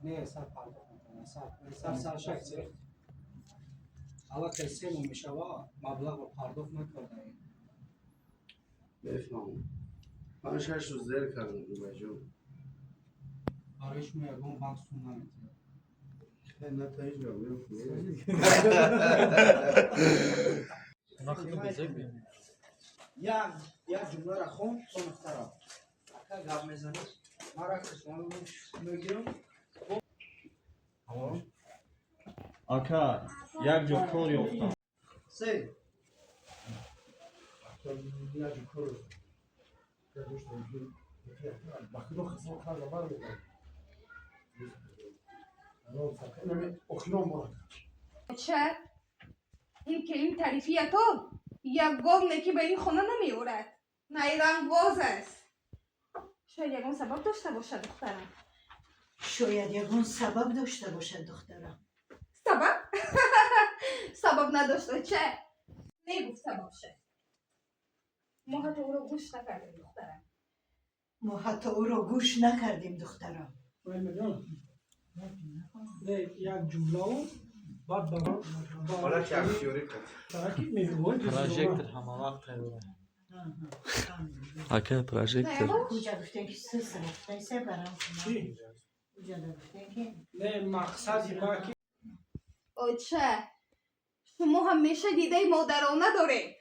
نه سر پرداخت میکنه سر شخصی حالا که 3 ماه میشوه مبلغ رو پرداخت نکرده بفهم من 6 روز زیر کردم بجو آرش می یکم بانک سون نمیتونه نتایج رو یک جمله را خون تو مختارم اکا گاب میزنی ما را کسوانو میگیرم آکا یک جو کار یافتم سه یا جو کار وقتی رو خسان خواهد بار میدن اخیران بار چه؟ این که این تعریفیه تو یک گل نکی به این خونه نمیورد نیرنگ باز است شاید یکون سبب داشته باشد دخترم شاید یکون سبب داشته باشد دخترم سبب؟ سبب نداشته چه؟ نگفت سبب شه ما حتی او رو گوش نکردیم دخترم ما حتی او رو گوش نکردیم دخترم نه یک جمله و بعد حالا که افشیاری کرد ترکیب میگوید پروژکتر همه وقت هیوره آکا پروژکتر کجا گفتن که سه سرفته سه برام چی؟ کجا گفتن که نه مقصدی ما که او چه؟ شما همیشه دیده مادرانه داره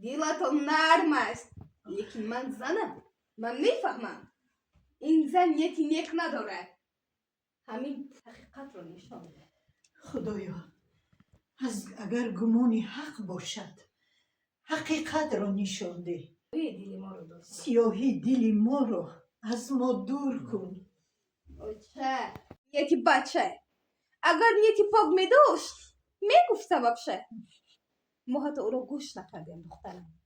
دیلتون نرم است لیکن من زنم من میفهمم این زن یکی نیک نداره همین حقیقت رو نشان ده خدایا اگر گمانی حق باشد حقیقت رو نشان ده دیلی ما رو دوست سیاهی دل ما رو از ما دور کن او چه؟ یکی بچه اگر نیتی پاک می داشت میگفت سبب شه ما حتی او رو گوش نکردیم دخترم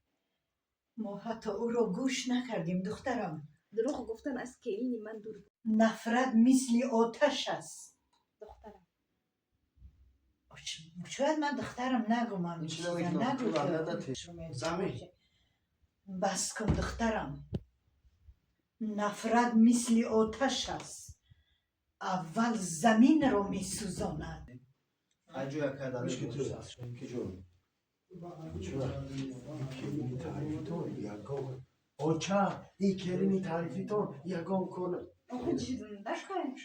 ما حتی او رو گوش نکردیم دخترم دروغ گفتن از که اینی من دور بود نفرت مثل آتش است دخترم شاید من دخترم نگم زمین بس کن دخترم نفرت مثل آتش است اول زمین رو می سوزاند اجو یک کدامی که جو کلمه تعریفی تو یکم اوچا این کلمه تعریفی تو یکم کنه آخه چیزم دکن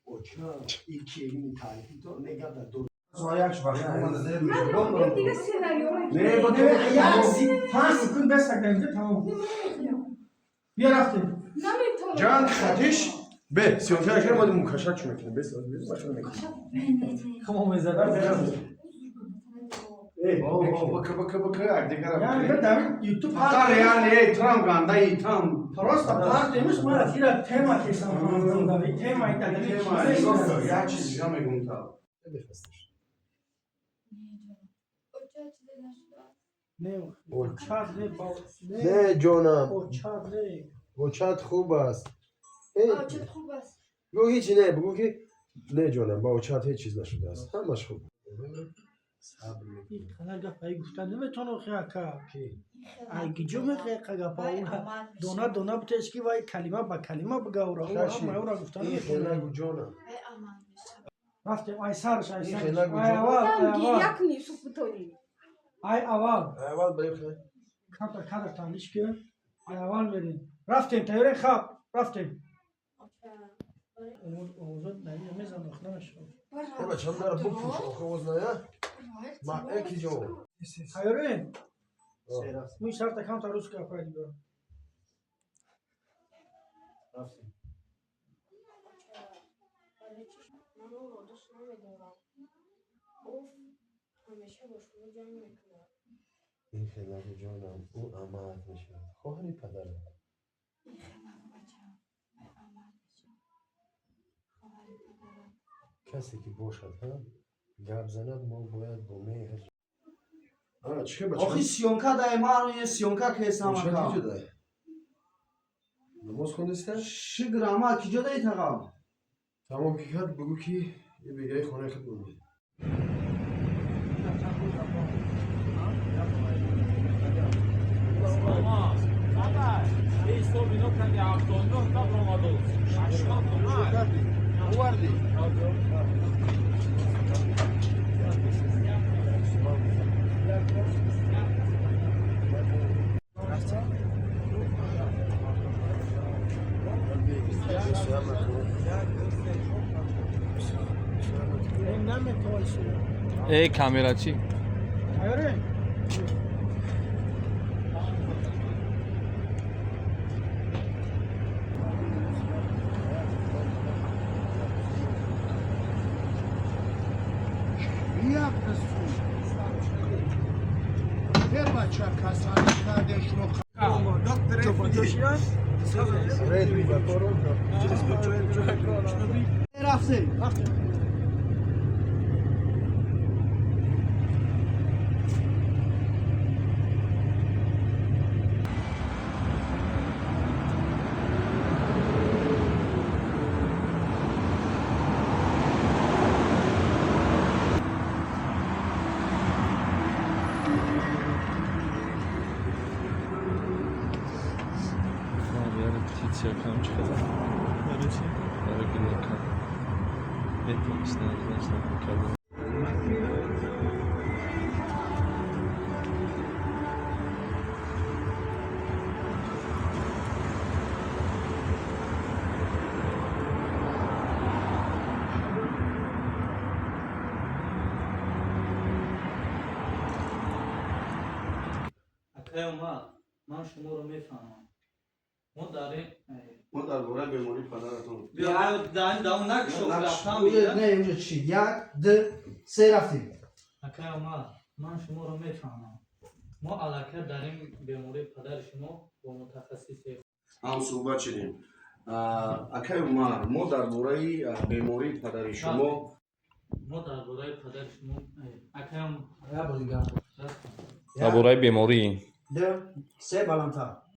اوچا این کلمه تعریفی تو نگه در دو زایش وقتی من زیر من دیگه سیناریو رو نه با تو 5 سکوند بس تکلیف تمام بیا رفتیم نمیتونم جان خطیش به سیونفه اگر ما دیم مکشک میکنه بس باشه میکنه خب میزدم بکه دیگر یعنی در یوتیوب پتر یعنی ترام گنده ای ترام Просто partijmiş mi? Yine tema kesem anlamında bir tema itadı. یا چیزی هم میگم تا Ne o? Çat ne bal? نه جانم O çat ne? اوچت خوب است چه خوب است بگو هیچی نه بگو که نه جانم با اوچت هیچ چیز نشده است همش خوب صبر این خلا گپایی گفتن نمیتونه خیلی که اگه جو میخواه گپایی دونا دونا بتش که وای کلمه با کلمه بگاورا او هم اورا گفتن این خیلی گو جانم رفتیم ای سرش ای این سرش خیلی ای گوجه. اول یک نیسو بتونی ای اول اول بخیر کدر تانیش که ای اول میریم رفتیم تیاره خواب رفتیم اوزد نهی میزن اخنامش ای بچه هم داره بپوش آخه وز نه ما ایکی جو تیاره می شرط کم تا روز که اپای دیگه رفتیم من اون رو دوست نمیدارم او همیشه با شما جنگ میکنه این خیلی گو جانم او امت میشه خواهری پدرم کسی که باشد هم گپ زند ما باید با مهر چه بچه آخی سیونکا دای ما رو یه سیونکا که اسلام اوچت اکا کجا دای نماز خوندسته شی گراما کجا دای تقام تمام که کرد بگو که یه بیگه خانه خود بگو ای کامera چی؟ آره رفته یار پتیسیا کم چقدر برای چی؟ برای گریه کن بهتون استنازن میکردم من شما رو میفهمم ما داریم ما درباره بیماری پدرتون بیا داون نکشو رفتم نه اونجا چی؟ یک دو سه رفتیم اکای من شما رو میفهمم ما علاقه داریم بیماری پدر شما با متخصص هم صحبت شدیم اکای عمر ما درباره بیماری پدر شما ما درباره پدر شما اکای یا بودیگم درباره بیماری دو سه بالانتر